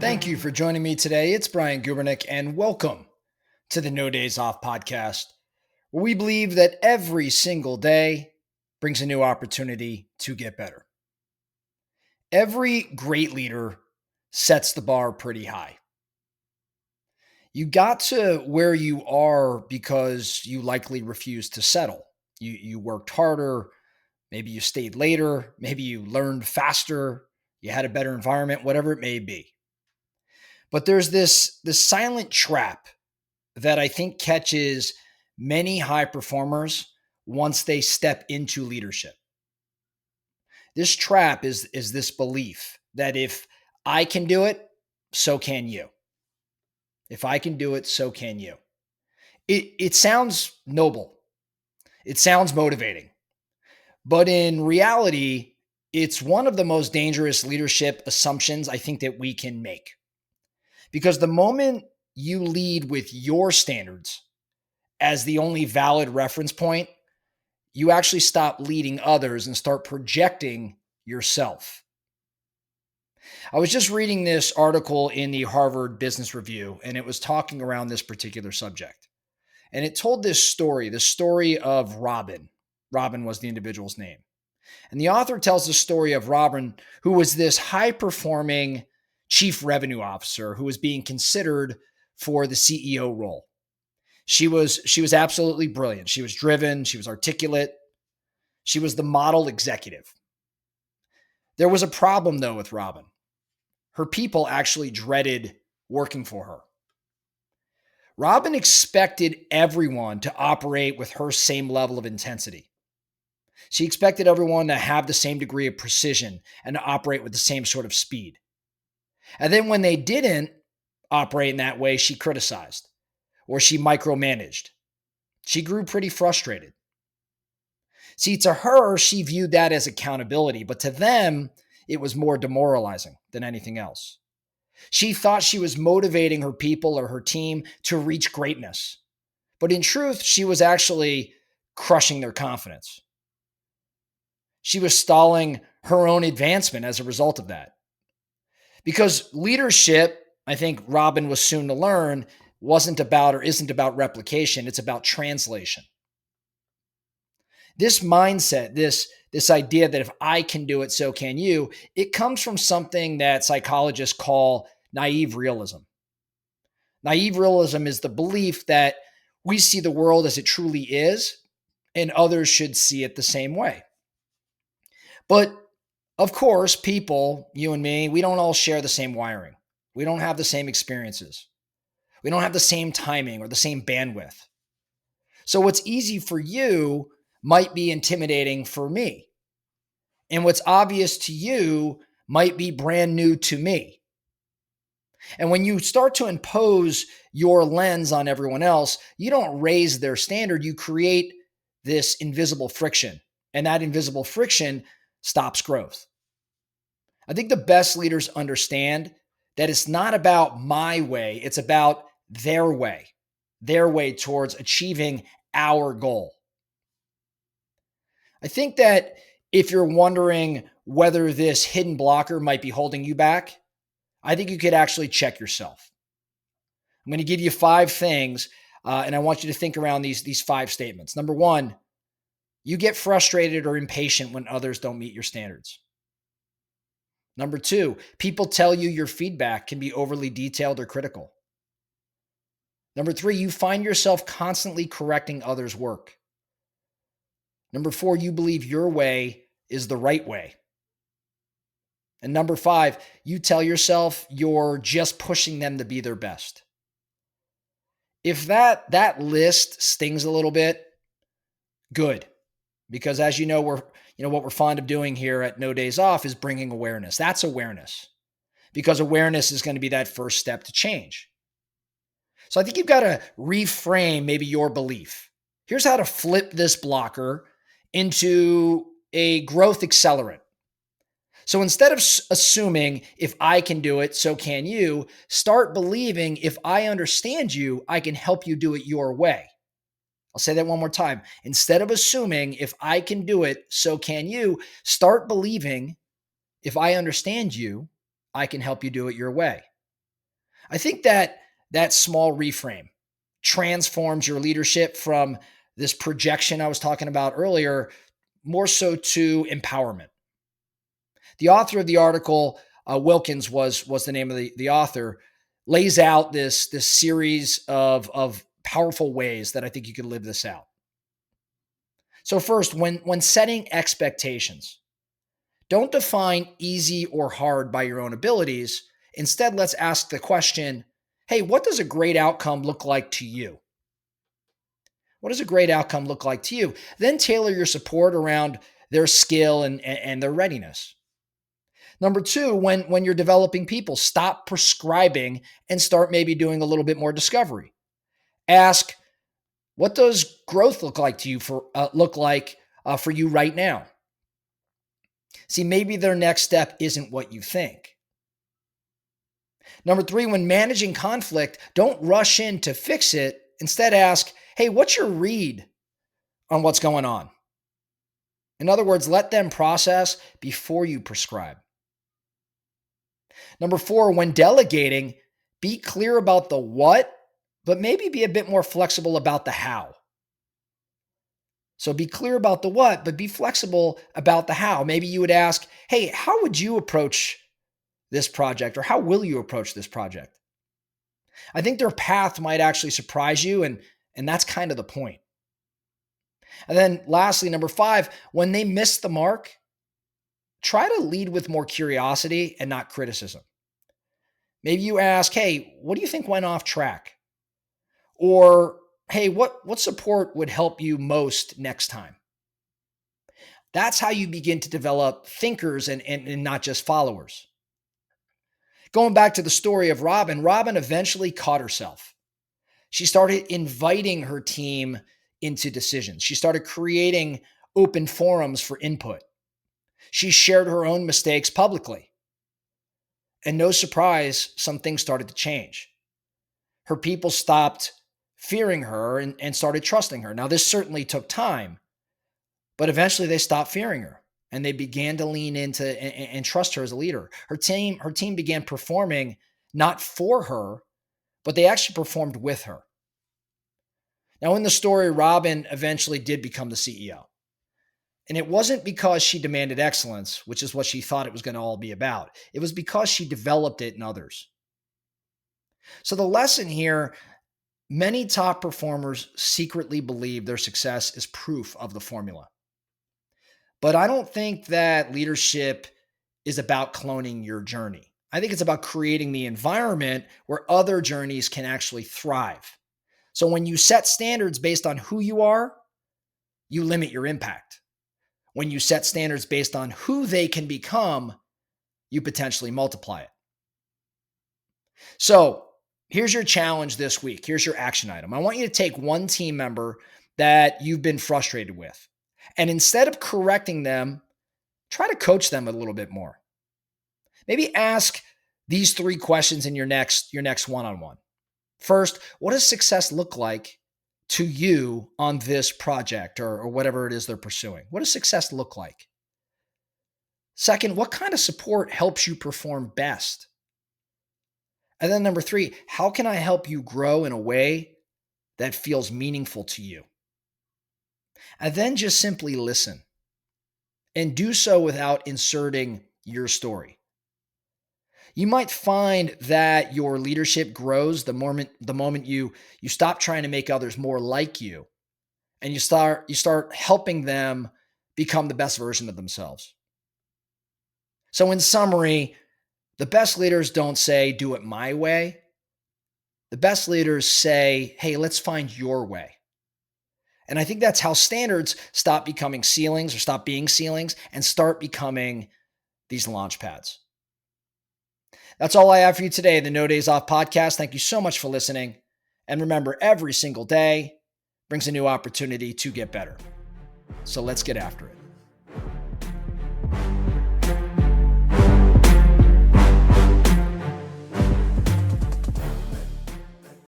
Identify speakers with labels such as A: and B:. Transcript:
A: Thank you for joining me today. It's Brian Gubernick, and welcome to the No Days Off podcast, where we believe that every single day brings a new opportunity to get better. Every great leader sets the bar pretty high. You got to where you are because you likely refused to settle. You worked harder, maybe you stayed later, maybe you learned faster, you had a better environment, whatever it may be. But there's this silent trap that I think catches many high performers once they step into leadership. This trap is this belief that if I can do it, so can you. If I can do it, so can you. It sounds noble. It sounds motivating. But in reality, it's one of the most dangerous leadership assumptions I think that we can make. Because the moment you lead with your standards as the only valid reference point, you actually stop leading others and start projecting yourself. I was just reading this article in the Harvard Business Review, and it was talking around this particular subject. And it told this story, the story of Robin. Robin was the individual's name. And the author tells the story of Robin, who was this high-performing chief revenue officer who was being considered for the CEO role. She was absolutely brilliant. She was driven. She was articulate. She was the model executive. There was a problem, though, with Robin. Her people actually dreaded working for her. Robin expected everyone to operate with her same level of intensity. She expected everyone to have the same degree of precision and to operate with the same sort of speed. And then when they didn't operate in that way, she criticized or she micromanaged. She grew pretty frustrated. See, to her, she viewed that as accountability, but to them, it was more demoralizing than anything else. She thought she was motivating her people or her team to reach greatness. But in truth, she was actually crushing their confidence. She was stalling her own advancement as a result of that. Because leadership, I think Robin was soon to learn, wasn't about or isn't about replication, it's about translation. This mindset, this idea that if I can do it, so can you, it comes from something that psychologists call naive realism. Naive realism is the belief that we see the world as it truly is, and others should see it the same way. But of course, people, you and me, we don't all share the same wiring. We don't have the same experiences. We don't have the same timing or the same bandwidth. So what's easy for you might be intimidating for me. And what's obvious to you might be brand new to me. And when you start to impose your lens on everyone else, you don't raise their standard, you create this invisible friction. And that invisible friction stops growth. I think the best leaders understand that it's not about my way, it's about their way towards achieving our goal. I think that if you're wondering whether this hidden blocker might be holding you back, I think you could actually check yourself. I'm going to give you 5 things, and I want you to think around these 5 statements. Number 1, you get frustrated or impatient when others don't meet your standards. Number 2, people tell you your feedback can be overly detailed or critical. Number 3, you find yourself constantly correcting others' work. Number 4, you believe your way is the right way. And number 5, you tell yourself you're just pushing them to be their best. If that list stings a little bit, good. Because as you know, what we're fond of doing here at No Days Off is bringing awareness. That's awareness. Because awareness is going to be that first step to change. So I think you've got to reframe maybe your belief. Here's how to flip this blocker into a growth accelerant. So instead of assuming if I can do it, so can you, start believing if I understand you, I can help you do it your way. I'll say that one more time. Instead of assuming if I can do it, so can you, start believing if I understand you, I can help you do it your way. I think that that small reframe transforms your leadership from this projection I was talking about earlier, more so to empowerment. The author of the article, Wilkins was the name of the author, lays out this series of powerful ways that I think you can live this out. So first, when setting expectations, don't define easy or hard by your own abilities. Instead, let's ask the question, hey, what does a great outcome look like to you? What does a great outcome look like to you? Then tailor your support around their skill and their readiness. Number two, when you're developing people, stop prescribing and start maybe doing a little bit more discovery. Ask, what does growth look like for you right now? See, maybe their next step isn't what you think. Number three, when managing conflict, don't rush in to fix it. Instead, ask, hey, what's your read on what's going on? In other words, let them process before you prescribe. Number four, when delegating, be clear about the what, but maybe be a bit more flexible about the how. So be clear about the what, but be flexible about the how. Maybe you would ask, hey, how would you approach this project, or how will you approach this project? I think their path might actually surprise you, and that's kind of the point. And then lastly, number five, when they miss the mark, try to lead with more curiosity and not criticism. Maybe you ask, hey, what do you think went off track? Or, hey, what support would help you most next time? That's how you begin to develop thinkers and not just followers. Going back to the story of Robin, Robin eventually caught herself. She started inviting her team into decisions. She started creating open forums for input. She shared her own mistakes publicly. And no surprise, some things started to change. Her people stopped fearing her and started trusting her. Now, this certainly took time, but eventually they stopped fearing her and they began to lean into and trust her as a leader. Her team began performing not for her, but they actually performed with her. Now, in the story, Robin eventually did become the CEO. And it wasn't because she demanded excellence, which is what she thought it was going to all be about. It was because she developed it in others. So the lesson here, many top performers secretly believe their success is proof of the formula. But I don't think that leadership is about cloning your journey. I think it's about creating the environment where other journeys can actually thrive. So when you set standards based on who you are, you limit your impact. When you set standards based on who they can become, you potentially multiply it. So here's your challenge this week. Here's your action item. I want you to take one team member that you've been frustrated with, and instead of correcting them, try to coach them a little bit more. Maybe ask these three questions in your next one-on-one. First, what does success look like to you on this project or whatever it is they're pursuing? What does success look like? Second, what kind of support helps you perform best? And then number three, how can I help you grow in a way that feels meaningful to you? And then just simply listen and do so without inserting your story. You might find that your leadership grows the moment you stop trying to make others more like you and you start helping them become the best version of themselves. So in summary, the best leaders don't say do it my way. The best leaders say, "Hey, let's find your way." And I think that's how standards stop becoming ceilings or stop being ceilings and start becoming these launch pads. That's all I have for you today, the No Days Off podcast. Thank you so much for listening. And remember, every single day brings a new opportunity to get better. So let's get after it.